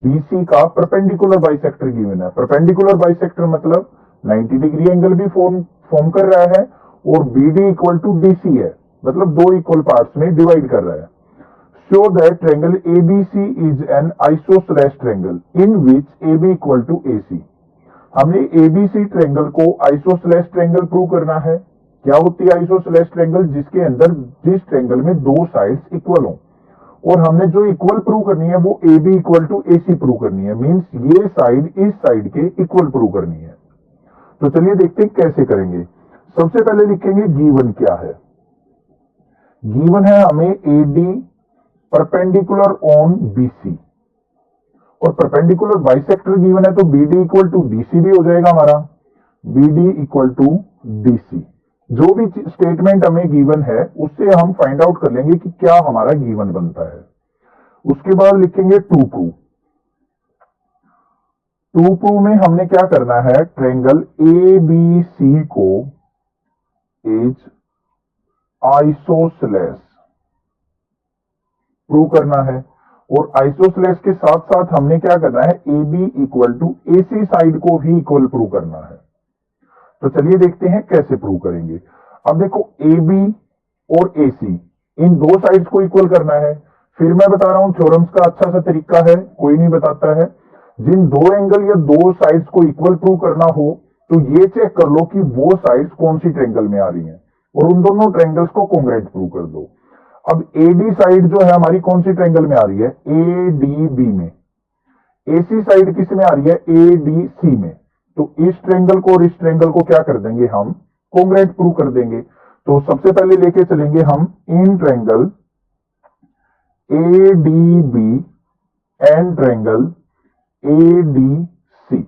BC का perpendicular bisector given है। Perpendicular bisector मतलब 90 डिग्री एंगल भी फॉर्म कर रहा है और BD इक्वल टू DC है, मतलब दो इक्वल पार्ट्स में डिवाइड कर रहा है। Show that triangle ABC is an isosceles triangle in which AB equal to AC। हमने ABC ट्रायंगल को आइसोसेलेस ट्रायंगल प्रूव करना है। क्या होती है आइसोसेलेस ट्रायंगल? जिसके अंदर जिस ट्रायंगल में दो साइड्स इक्वल हो, और हमने जो इक्वल प्रूव करनी है वो AB equal to AC prove करनी है। मींस ये साइड इस साइड के इक्वल प्रूव करनी है। तो चलिए देखते हैं कैसे करेंगे। सबसे पहले लिखेंगे गिवन क्या है। गिवन है हमें AD परपेंडिकुलर ऑन BC, और परपेंडिकुलर बाइसेक्टर गिवन है तो BD इक्वल टू DC भी हो जाएगा हमारा। BD इक्वल टू DC, जो भी स्टेटमेंट हमें गिवन है उससे हम फाइंड आउट कर लेंगे कि क्या हमारा गिवन बनता है। उसके बाद लिखेंगे टू प्रूव। टू प्रूव में हमने क्या करना है, ट्रायंगल ABC को इज आइसोसेलेस प्रूव करना है, और आइसोसेलेस के साथ साथ हमने क्या करना है, AB equal to AC side को भी इक्वल प्रूव करना है। तो चलिए देखते हैं कैसे प्रूव करेंगे। अब देखो AB और AC इन दो साइड्स को इक्वल करना है। फिर मैं बता रहा हूं थ्योरम्स का अच्छा सा तरीका है, कोई नहीं बताता है। जिन दो एंगल या दो साइड्स को इक्वल प्रूव करना हो तो ये चेक कर लो कि वो साइड्स कौन सी ट्रायंगल में आ रही हैं, और उन दोनों ट्रायंगल्स को कॉन्ग्रुएंट प्रूव कर दो। अब AD साइड जो है हमारी कौन सी ट्रायंगल में आ रही है, ADB में। AC साइड किस में आ रही है, ADC में। तो इस ट्रायंगल को और इस ट्रायंगल को क्या कर देंगे, हम कॉन्ग्रुएंट प्रूव कर देंगे। तो सबसे पहले लेके चलेंगे हम in triangle ADB and triangle ADC।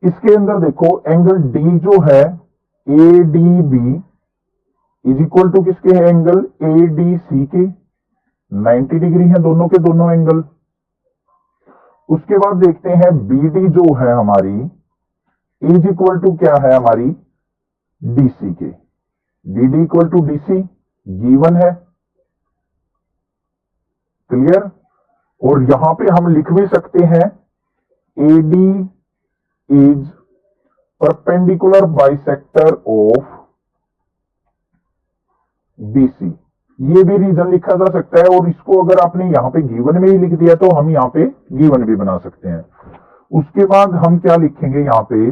इसके अंदर देखो एंगल D जो है ADB इज इक्वल टू किसके है, एंगल ADC के। 90 डिग्री है दोनों के दोनों एंगल। उसके बाद देखते हैं BD जो है हमारी इज इक्वल टू क्या है हमारी, DC के। BD equal to DC given है, क्लियर। और यहां पे हम लिख भी सकते हैं AD is perpendicular bisector of BC। ये भी रीजन लिखा जा सकता है, और इसको अगर आपने यहां पे गिवन में ही लिख दिया तो हम यहां पे गिवन भी बना सकते हैं। उसके बाद हम क्या लिखेंगे, यहां पे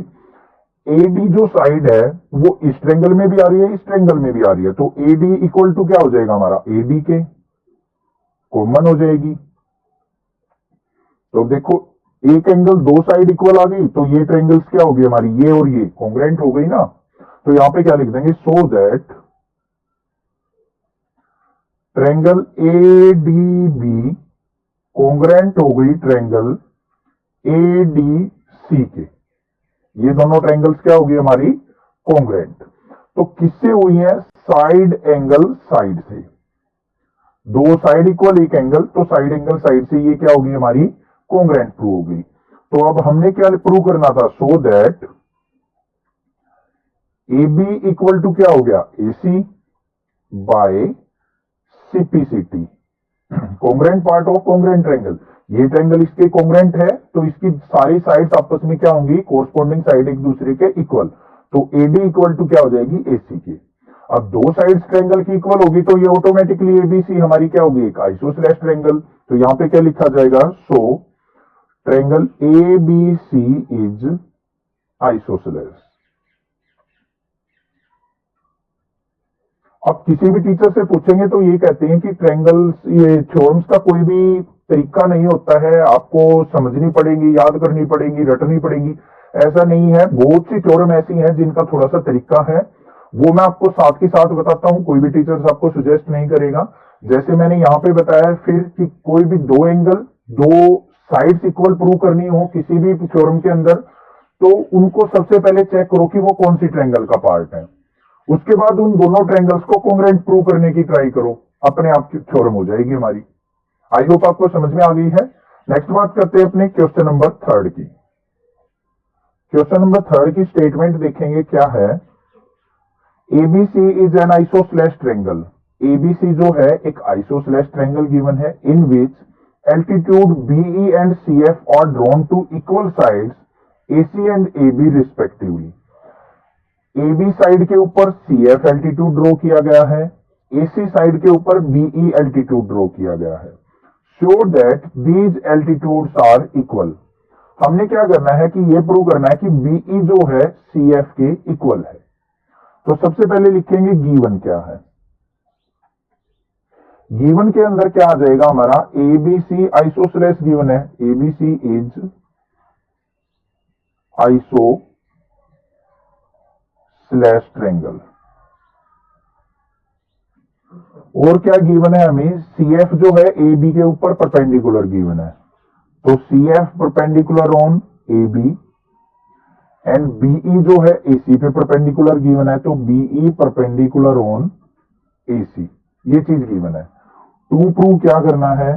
AD जो साइड है वो इस ट्रायंगल में भी आ रही है, इस ट्रायंगल में भी आ रही है। तो AD इक्वल टू क्या हो जाएगा हमारा, AD के कॉमन हो जाएगी। तो देखो एक एंगल दो साइड इक्वल आ गई, तो ये ट्रायंगल्स क्या हो गई हमारी, ये और ये कॉन्ग्रुएंट हो गई ना। तो यहां पे क्या लिख देंगे, so that triangle ADB congruent हो गई ट्रायंगल ADC के। ये दोनों ट्रायंगल्स क्या हो गई हमारी, कॉन्ग्रुएंट। तो किससे हुई है, साइड एंगल साइड से। दो साइड इक्वल एक एंगल, तो साइड एंगल साइड से ये क्या होगी हमारी, कॉन्ग्रुएंट प्रूव हो गई। तो अब हमने क्या प्रूव करना था, so that AB equal to क्या हो गया, AC by CPCT, congruent part of congruent triangle. ये ट्रायंगल इसके कॉन्ग्रुएंट है तो इसकी सारी साइड्स आपस में क्या होंगी, कोरस्पॉन्डिंग साइड एक दूसरे के इक्वल। तो AD इक्वल टू क्या हो जाएगी, AC के। अब दो साइड्स ट्रायंगल की इक्वल होगी तो ये ऑटोमेटिकली ABC हमारी क्या होगी, एक आइसोसेलेस ट्रायंगल। तो यहां पे क्या लिखा जाएगा, सो ट्रायंगल ABC इज आइसोसेलेस। अब किसी भी टीचर से पूछेंगे तो ये कहते हैं कि ट्रायंगल्स, ये थ्योरम्स का कोई भी तरीका नहीं होता है, आपको समझनी पड़ेगी, याद करनी पड़ेगी, रटनी पड़ेगी। ऐसा नहीं है, बहुत सी थ्योरम ऐसी हैं जिनका थोड़ा सा तरीका है, वो मैं आपको साथ के साथ बताता हूं। कोई भी टीचर आपको सुजेस्ट नहीं करेगा, जैसे मैंने यहां पे बताया फिर कि कोई भी दो एंगल दो साइड्स इक्वल प्रूव करनी हो किसी भी थ्योरम के अंदर, तो उनको सबसे पहले चेक करो कि वो कौन सी ट्रायंगल का पार्ट है। उसके बाद उन दोनों ट्रायंगल्स को कॉन्ग्रुएंट प्रूव करने की ट्राई करो, अपने आप की थ्योरम हो जाएगी हमारी। आई होप आपको समझ में आ गई है। नेक्स्ट बात करते हैं अपने क्वेश्चन नंबर 3 की। क्वेश्चन नंबर 3 की स्टेटमेंट देखेंगे क्या है, ABC is an isosceles triangle. ABC जो है एक आइसोसेलेस ट्रायंगल गिवन है, इन विच altitude BE and CF are drawn to equal sides AC and AB respectively. AB side के ऊपर CF एल्टीट्यूड ड्रॉ किया गया है, AC साइड के ऊपर BE एल्टीट्यूड ड्रॉ किया गया है. Show that these altitudes are equal. हमने क्या करना है कि ये प्रूव करना है कि BE जो है CF के इक्वल है. तो सबसे पहले लिखेंगे गिवन क्या है. गिवन के अंदर क्या आ जाएगा हमारा, ABC आइसोसेलेस गिवन है, ABC इज आइसोसेलेस ट्रायंगल. और क्या गिवन है हमें, CF जो है AB के ऊपर परपेंडिकुलर गिवन है, तो CF perpendicular on AB and BE जो है AC पे परपेंडिकुलर गिवन है, तो BE परपेंडिकुलर ऑन AC. ये चीज गिवन है. टू प्रूव क्या करना है,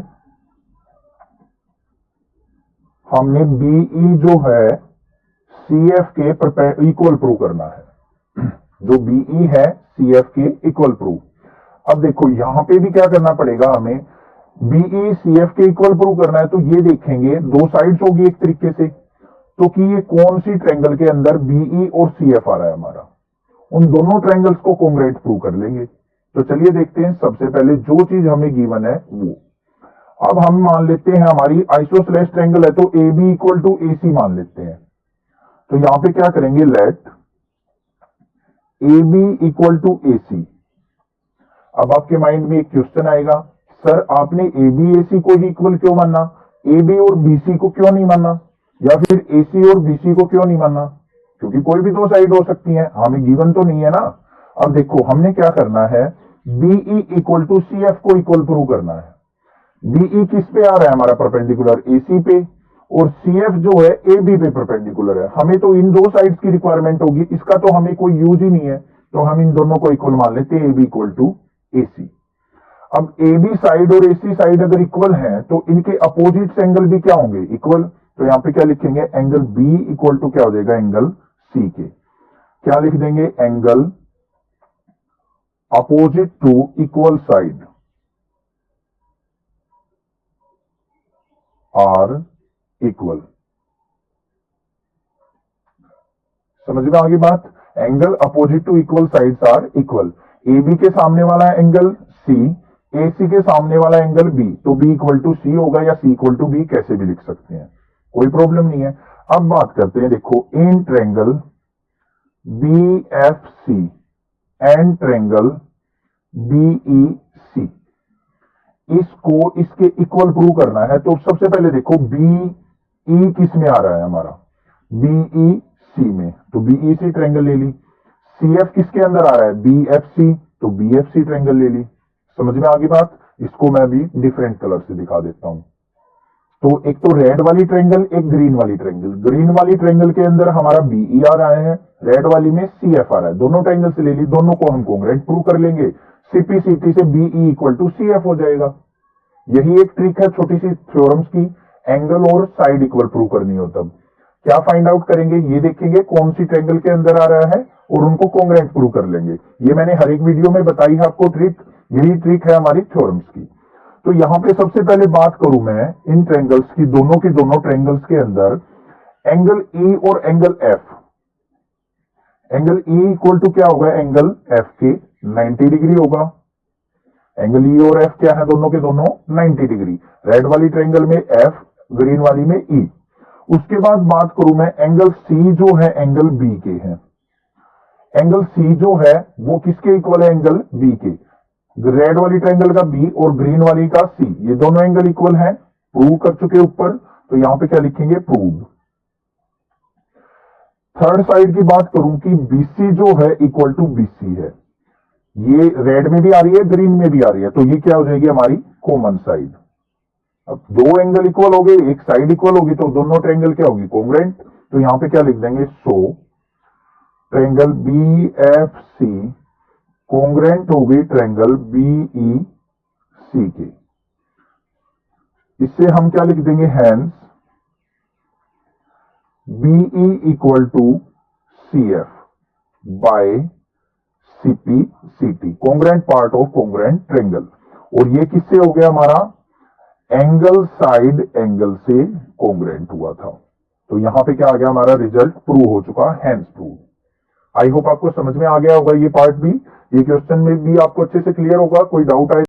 हमने BE जो है CF के इक्वल प्रूव करना है. जो BE है CF के इक्वल प्रूव. अब देखो यहां पे भी क्या करना पड़ेगा हमें, BE CF के इक्वल प्रूव करना है, तो ये देखेंगे दो साइड्स होगी एक तरीके से, तो कि ये कौन सी ट्रायंगल के अंदर BE और CF आ रहा है हमारा. उन दोनों ट्रायंगल्स को कॉन्ग्रुएंट प्रूव कर लेंगे. तो चलिए देखते हैं. सबसे पहले जो चीज हमें गिवन है वो, अब हम मान लेते हैं हमारी आइसोसेलेस ट्रायंगल है, तो AB इक्वल टू AC मान लेते हैं. तो यहां पे क्या करेंगे, let AB equal to AC. अब आपके माइंड में एक क्वेश्चन आएगा, सर आपने AB AC को ही इक्वल क्यों माना, AB और BC को क्यों नहीं माना, या फिर AC और BC को क्यों नहीं माना, क्योंकि कोई भी दो साइड हो सकती है, हमें गिवन तो नहीं है ना. अब देखो हमने क्या करना है, BE इक्वल टू CF को इक्वल प्रूव करना है. BE किस पे आ रहा है हमारा, परपेंडिकुलर AC पे, और CF जो है AB पे परपेंडिकुलर है. हमें तो इन दो साइड्स की रिक्वायरमेंट होगी, इसका तो हमें कोई यूज ही नहीं है, तो हम इन दोनों को इक्वल मान लेते हैं, AB इक्वल टू AC. अब AB साइड और AC साइड अगर इक्वल है तो इनके अपोजिट एंगल भी क्या होंगे, इक्वल. तो यहां पे क्या लिखेंगे, एंगल B इक्वल टू क्या हो जाएगा, एंगल C के. क्या लिख देंगे, angle opposite to equal side are equal. समझ में आ गई बात. Angle opposite to equal sides are equal. AB के सामने वाला एंगल C, AC के सामने वाला एंगल B, तो B इक्वल टू C होगा, या C इक्वल टू B कैसे भी लिख सकते हैं, कोई प्रॉब्लम नहीं है. अब बात करते हैं, देखो in triangle BFC and triangle BEC, इसको इसके इक्वल प्रूव करना है. तो सबसे पहले देखो BE किस में आ रहा है हमारा, BEC में, तो BEC ट्रायंगल ले ली. CF किसके अंदर आ रहा है, BFC, तो BFC ट्रायंगल ले ली. समझ में आ गई बात. इसको मैं भी डिफरेंट कलर से दिखा देता हूं. तो एक तो रेड वाली ट्रायंगल, एक ग्रीन वाली ट्रायंगल. ग्रीन वाली ट्रायंगल के अंदर हमारा BE आ रहा है, रेड वाली में CF आ रहा है. दोनों ट्रायंगल से ले ली, दोनों को हम कॉन्ग्रुएंट प्रूव कर लेंगे. CPCT से BE इक्वल टू CF हो जाएगा. यही एक ट्रिक है छोटी सी थ्योरम्स की, एंगल और साइड इक्वल प्रूव करनी हो तब क्या फाइंड आउट करेंगे, ये देखेंगे कौन सी ट्रायंगल के अंदर आ रहा है और उनको कॉन्ग्रुएंट प्रूव कर लेंगे. ये मैंने हर एक वीडियो में बताई है आपको ट्रिक, यही ट्रिक है हमारी थ्योरम्स की. तो यहां पे सबसे पहले बात करूं मैं इन ट्रायंगल्स की, दोनों की दोनों ट्रायंगल्स के अंदर एंगल E और angle F. Angle E equal to क्या होगा, एंगल F के 90 डिग्री होगा. एंगल E और F क्या है, दोनों के दोनों 90 डिग्री. रेड वाली ट्रायंगल में F, ग्रीन वाली में E. उसके बाद बात करूं मैं एंगल C जो है एंगल B के हैं. एंगल C जो है वो किसके इक्वल है, एंगल B के. रेड वाली ट्रायंगल का B और ग्रीन वाली का C, ये दोनों एंगल इक्वल हैं, प्रूव कर चुके ऊपर. तो यहां पे क्या लिखेंगे, प्रूव. थर्ड साइड की बात करूं कि BC जो है इक्वल टू BC है. ये रेड में भी आ रही है, ग्रीन में भी आ रही है, तो ये क्या हो जाएगी हमारी कॉमन साइड. अब दो एंगल इक्वल हो गए, एक साइड इक्वल होगी, तो दोनों ट्रायंगल क्या होगी, कॉन्ग्रुएंट. तो यहां पे क्या लिख देंगे, सो ट्रायंगल BFC कॉन्ग्रुएंट होगी ट्रायंगल BEC के. इससे हम क्या लिख देंगे, hence BE equal to CF by CPCT, congruent part of congruent triangle. और ये किससे हो गया हमारा, एंगल साइड एंगल से कॉन्ग्रुएंट हुआ था। तो यहां पे क्या आ गया, हमारा रिजल्ट प्रूव हो चुका, हैंस प्रूव। आई होप आपको समझ में आ गया होगा ये पार्ट भी। ये क्वेश्चन में भी आपको अच्छे से क्लियर होगा। कोई डाउट आए